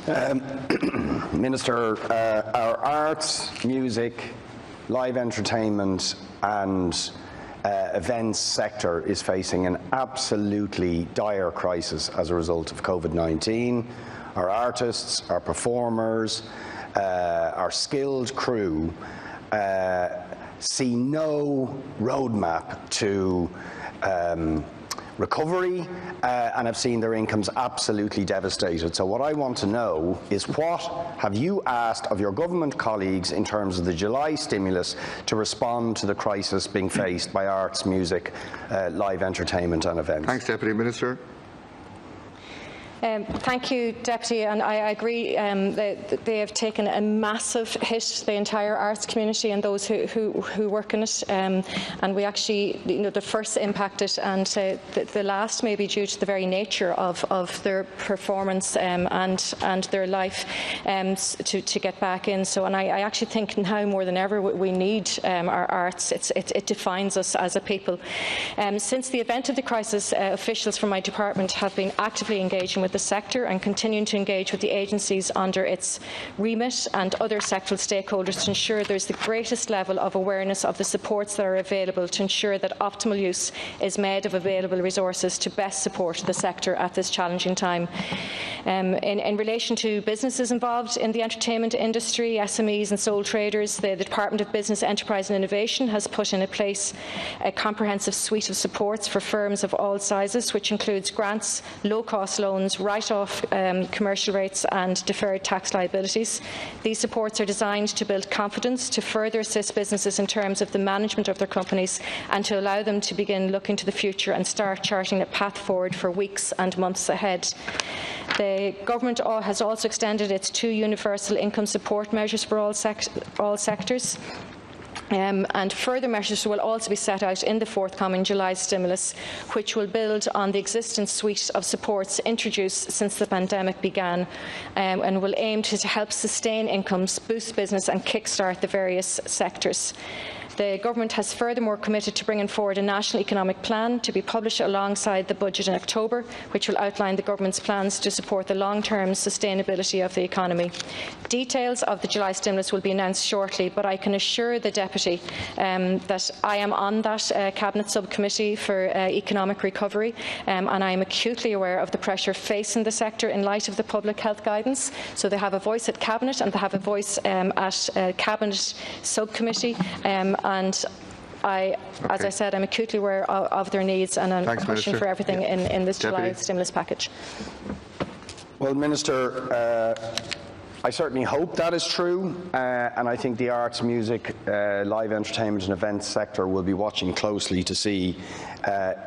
Minister, our arts, music, live entertainment and events sector is facing an absolutely dire crisis as a result of COVID-19. Our artists, our performers, our skilled crew see no roadmap to recovery and have seen their incomes absolutely devastated. So what I want to know is, what have you asked of your government colleagues in terms of the July stimulus to respond to the crisis being faced by arts, music, live entertainment and events? Thanks, Deputy Minister. Thank you, Deputy, and I agree that they have taken a massive hit, the entire arts community and those who work in it, and we actually, the first impacted and the last maybe due to the very nature of their performance and their life to get back in. So, and I actually think now more than ever we need our arts. It defines us as a people. Since the event of the crisis, officials from my department have been actively engaging with the sector and continuing to engage with the agencies under its remit and other sectoral stakeholders to ensure there is the greatest level of awareness of the supports that are available to ensure that optimal use is made of available resources to best support the sector at this challenging time. In relation to businesses involved in the entertainment industry, SMEs and sole traders, the Department of Business, Enterprise and Innovation has put in place a comprehensive suite of supports for firms of all sizes, which includes grants, low-cost loans, write-off commercial rates and deferred tax liabilities. These supports are designed to build confidence, to further assist businesses in terms of the management of their companies and to allow them to begin looking to the future and start charting a path forward for weeks and months ahead. The Government has also extended its 2 universal income support measures for all sectors. And further measures will also be set out in the forthcoming July stimulus, which will build on the existing suite of supports introduced since the pandemic began and will aim to help sustain incomes, boost business and kickstart the various sectors. The Government has furthermore committed to bringing forward a national economic plan to be published alongside the budget in October, which will outline the Government's plans to support the long-term sustainability of the economy. Details of the July stimulus will be announced shortly, but I can assure the Deputy that I am on that Cabinet subcommittee for economic recovery and I am acutely aware of the pressure facing the sector in light of the public health guidance. So they have a voice at Cabinet and they have a voice at Cabinet subcommittee. And as I said, I'm acutely aware of their needs and I'm pushing for everything in this July stimulus package. Well, Minister, I certainly hope that is true, and I think the arts, music, live entertainment and events sector will be watching closely to see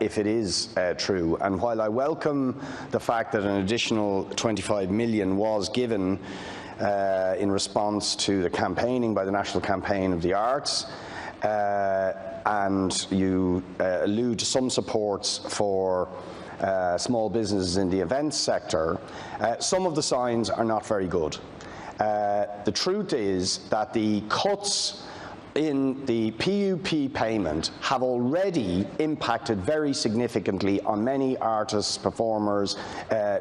if it is true. And while I welcome the fact that an additional 25 million was given in response to the campaigning by the National Campaign of the Arts, and you allude to some supports for small businesses in the events sector, some of the signs are not very good. The truth is that the cuts in the PUP payment have already impacted very significantly on many artists, performers,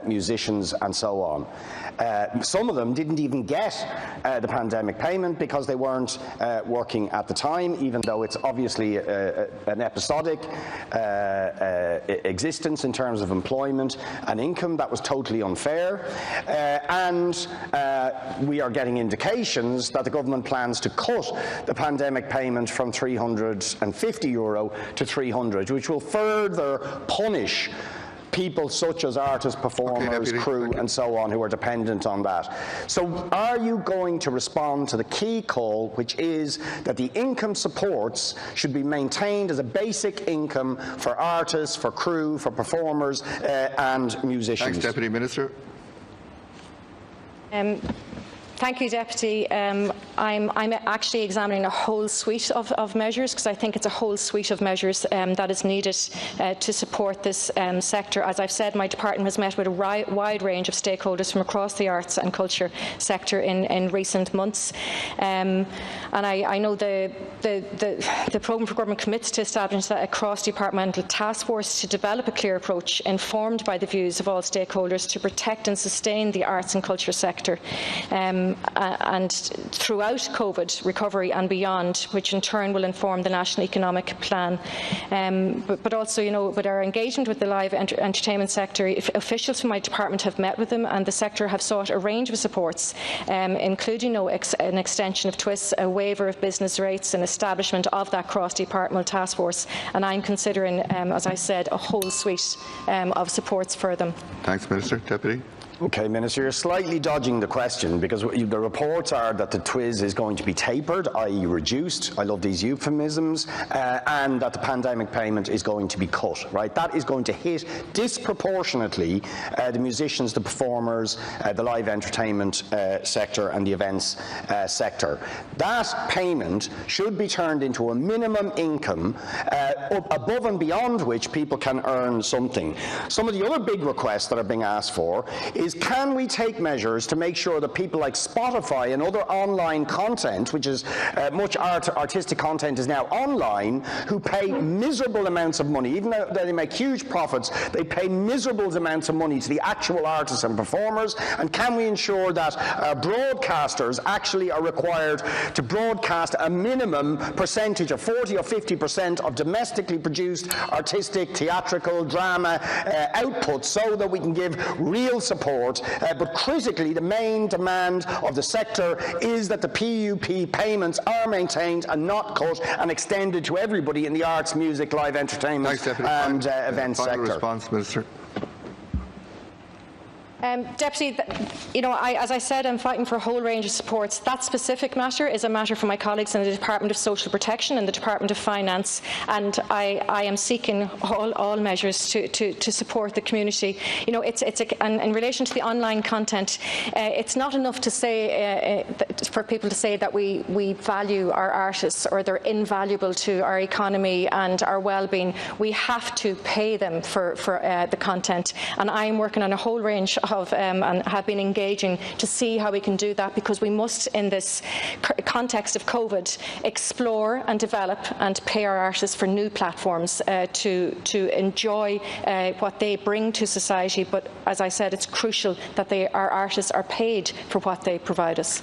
musicians and so on. Some of them didn't even get the pandemic payment because they weren't working at the time, even though it's obviously an episodic existence in terms of employment and income. That was totally unfair. And we are getting indications that the government plans to cut the pandemic payment from €350 to 300, which will further punish people such as artists, performers, crew and so on who are dependent on that. So are you going to respond to the key call, which is that the income supports should be maintained as a basic income for artists, for crew, for performers and musicians? Thanks, Deputy Minister. Thank you, Deputy. I'm actually examining a whole suite of measures, because I think it's a whole suite of measures that is needed to support this sector. As I've said, my department has met with a wide range of stakeholders from across the arts and culture sector in recent months. And I know the Programme for Government commits to establishing a cross-departmental task force to develop a clear approach informed by the views of all stakeholders to protect and sustain the arts and culture sector. And throughout COVID recovery and beyond, which in turn will inform the National Economic Plan. But also, with our engagement with the live entertainment sector, officials from my department have met with them, and the sector have sought a range of supports, including an extension of twists, a waiver of business rates, and establishment of that cross-departmental task force. And I'm considering, as I said, a whole suite of supports for them. Thanks, Minister. Deputy. Okay, Minister, you're slightly dodging the question, because the reports are that the TWIS is going to be tapered, i.e. reduced, I love these euphemisms, and that the pandemic payment is going to be cut, right? That is going to hit disproportionately the musicians, the performers, the live entertainment sector and the events sector. That payment should be turned into a minimum income above and beyond which people can earn something. Some of the other big requests that are being asked for is, can we take measures to make sure that people like Spotify and other online content, which is much artistic content is now online, who pay miserable amounts of money, even though they make huge profits, they pay miserable amounts of money to the actual artists and performers? And can we ensure that broadcasters actually are required to broadcast a minimum percentage of 40 or 50% of domestically produced artistic, theatrical, drama output, so that we can give real support? But critically, the main demand of the sector is that the PUP payments are maintained and not cut, and extended to everybody in the arts, music, live entertainment and events sector. Final response, Minister. Deputy, as I said, I'm fighting for a whole range of supports. That specific matter is a matter for my colleagues in the Department of Social Protection and the Department of Finance, and I am seeking all measures to support the community. And in relation to the online content, it's not enough to say for people to say that we value our artists or they're invaluable to our economy and our well-being. We have to pay them for the content, and I'm working on a whole range of and have been engaging to see how we can do that, because we must, in this context of COVID, explore and develop and pay our artists for new platforms to enjoy what they bring to society. But as I said, it's crucial that our artists are paid for what they provide us.